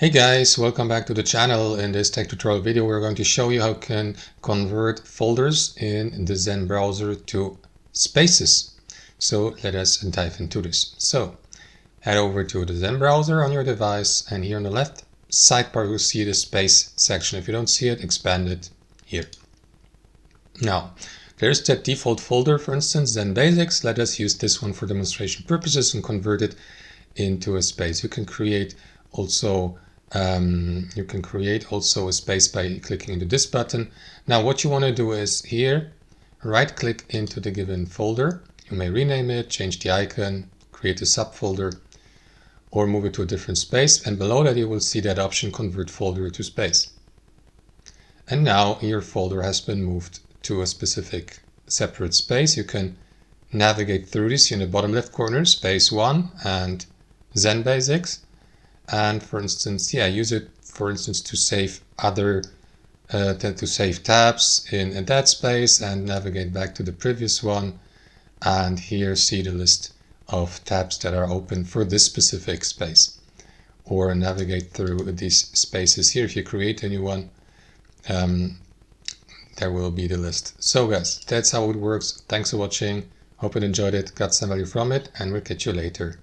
Hey guys, welcome back to the channel. In this tech tutorial video we're going to show you how you can convert folders in the Zen browser to spaces. So let us dive into this. So head over to the Zen browser on your device, and here on the left sidebar you'll see the space section. If you don't see it, expand it here. Now there's that default folder, for instance Zen Basics. Let us use this one for demonstration purposes and convert it into a space. You can create also a space by clicking into this button. Now what you want to do is here right click into the given folder. You may rename it, change the icon, create a subfolder, or move it to a different space, and below that you will see that option, convert folder to space. And now your folder has been moved to a specific separate space. You can navigate through this in the bottom left corner, space 1 and Zen Basics. And for instance, use it for instance to save tabs in that space and navigate back to the previous one, and here see the list of tabs that are open for this specific space, or navigate through these spaces here. If you create a new one, there will be the list. So guys, that's how it works. Thanks for watching. Hope you enjoyed it, got some value from it, and we'll catch you later.